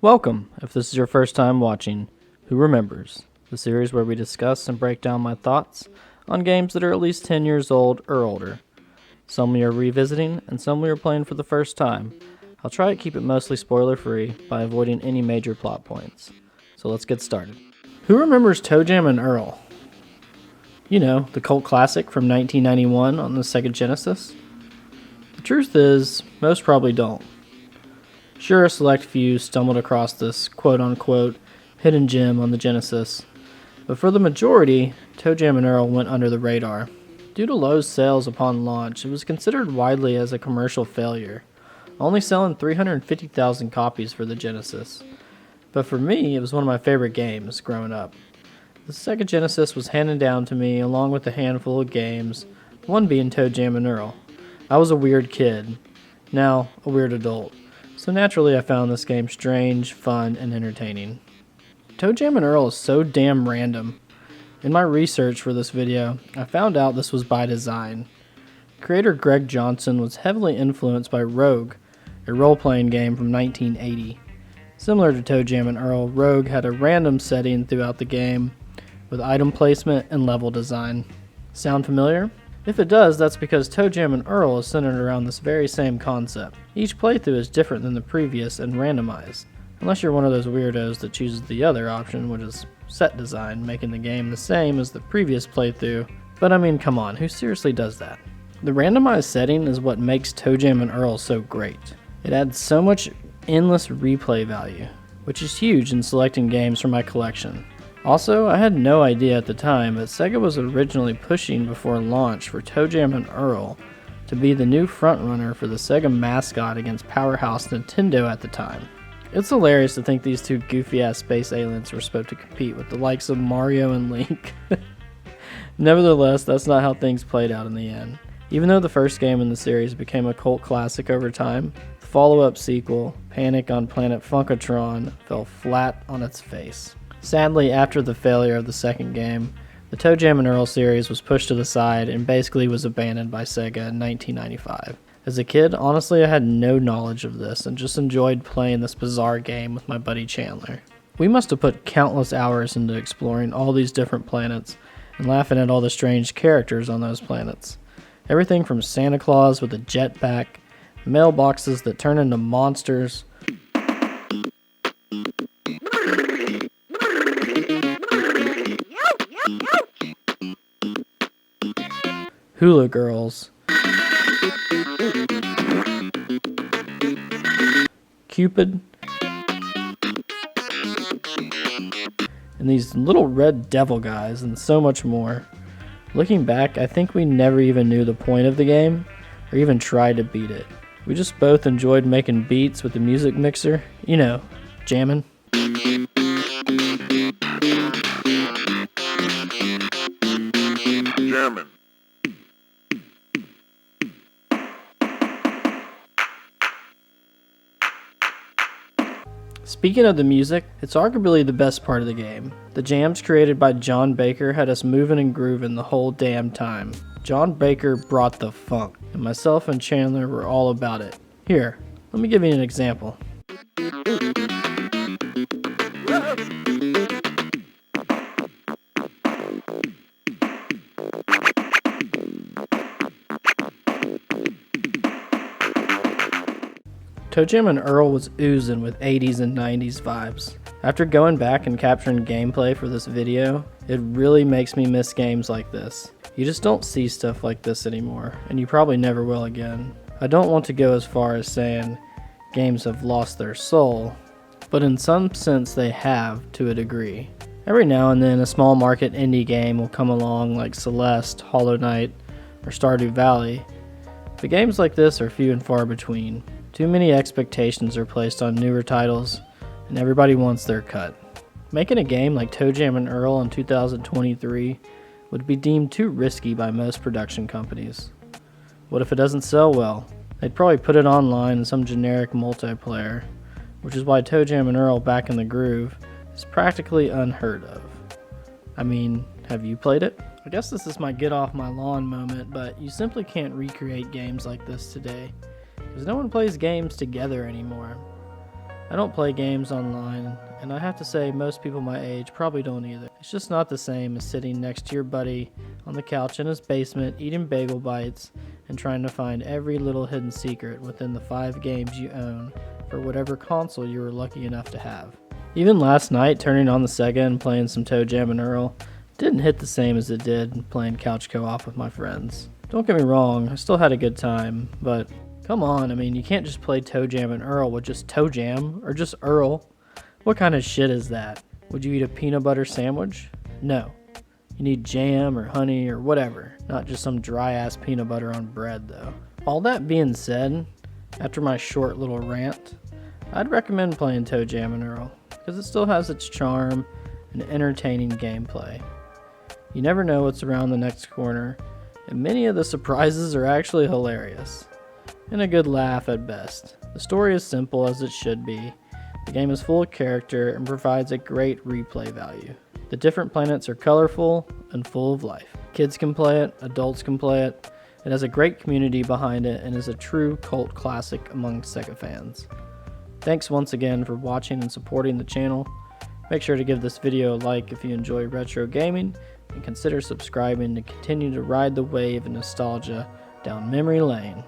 Welcome, if this is your first time watching Who Remembers, the series where we discuss and break down my thoughts on games that are at least 10 years old or older. Some we are revisiting, and some we are playing for the first time. I'll try to keep it mostly spoiler-free by avoiding any major plot points. So let's get started. Who remembers ToeJam Earl? You know, the cult classic from 1991 on the Sega Genesis? The truth is, most probably don't. Sure, a select few stumbled across this quote-unquote hidden gem on the Genesis, but for the majority, ToeJam Earl went under the radar. Due to low sales upon launch, it was considered widely as a commercial failure, only selling 350,000 copies for the Genesis. But for me, it was one of my favorite games growing up. The Sega Genesis was handed down to me along with a handful of games, one being ToeJam Earl. I was a weird kid, now a weird adult, so naturally I found this game strange, fun, and entertaining. ToeJam Earl is so damn random. In my research for this video, I found out this was by design. Creator Greg Johnson was heavily influenced by Rogue, a role-playing game from 1980. Similar to ToeJam Earl, Rogue had a random setting throughout the game, with item placement and level design. Sound familiar? If it does, that's because ToeJam Earl is centered around this very same concept. Each playthrough is different than the previous and randomized, unless you're one of those weirdos that chooses the other option, which is set design, making the game the same as the previous playthrough. But I mean, come on, who seriously does that? The randomized setting is what makes ToeJam Earl so great. It adds so much endless replay value, which is huge in selecting games from my collection. Also, I had no idea at the time, but Sega was originally pushing before launch for ToeJam Earl to be the new frontrunner for the Sega mascot against powerhouse Nintendo at the time. It's hilarious to think these two goofy-ass space aliens were supposed to compete with the likes of Mario and Link. Nevertheless, that's not how things played out in the end. Even though the first game in the series became a cult classic over time, the follow-up sequel, Panic on Planet Funkotron, fell flat on its face. Sadly, after the failure of the second game, the ToeJam Earl series was pushed to the side and basically was abandoned by Sega in 1995. As a kid, honestly, I had no knowledge of this and just enjoyed playing this bizarre game with my buddy Chandler. We must have put countless hours into exploring all these different planets and laughing at all the strange characters on those planets. Everything from Santa Claus with a jetpack, mailboxes that turn into monsters, hula girls, Cupid, and these little red devil guys, and so much more. Looking back, I think we never even knew the point of the game, or even tried to beat it. We just both enjoyed making beats with the music mixer, you know, jamming. German. Speaking of the music, it's arguably the best part of the game. The jams created by John Baker had us moving and grooving the whole damn time. John Baker brought the funk, and myself and Chandler were all about it. Here, let me give you an example. ToeJam Earl was oozing with 80s and 90s vibes. After going back and capturing gameplay for this video, it really makes me miss games like this. You just don't see stuff like this anymore, and you probably never will again. I don't want to go as far as saying games have lost their soul, but in some sense they have to a degree. Every now and then a small market indie game will come along like Celeste, Hollow Knight, or Stardew Valley, but games like this are few and far between. Too many expectations are placed on newer titles, and everybody wants their cut. Making a game like ToeJam Earl in 2023 would be deemed too risky by most production companies. What if it doesn't sell well? They'd probably put it online in some generic multiplayer, which is why ToeJam Earl Back in the Groove is practically unheard of. I mean, have you played it? I guess this is my get off my lawn moment, but you simply can't recreate games like this today, because no one plays games together anymore. I don't play games online, and I have to say most people my age probably don't either. It's just not the same as sitting next to your buddy on the couch in his basement eating bagel bites and trying to find every little hidden secret within the 5 games you own for whatever console you were lucky enough to have. Even last night, turning on the Sega and playing some ToeJam Earl didn't hit the same as it did playing couch co-op with my friends. Don't get me wrong, I still had a good time, but come on, I mean, you can't just play ToeJam Earl with just ToeJam or just Earl. What kind of shit is that? Would you eat a peanut butter sandwich? No. You need jam or honey or whatever, not just some dry-ass peanut butter on bread, though. All that being said, after my short little rant, I'd recommend playing ToeJam Earl, because it still has its charm and entertaining gameplay. You never know what's around the next corner, and many of the surprises are actually hilarious, and a good laugh at best. The story is simple as it should be. The game is full of character and provides a great replay value. The different planets are colorful and full of life. Kids can play it, adults can play it. It has a great community behind it and is a true cult classic among Sega fans. Thanks once again for watching and supporting the channel. Make sure to give this video a like if you enjoy retro gaming, and consider subscribing to continue to ride the wave of nostalgia down memory lane.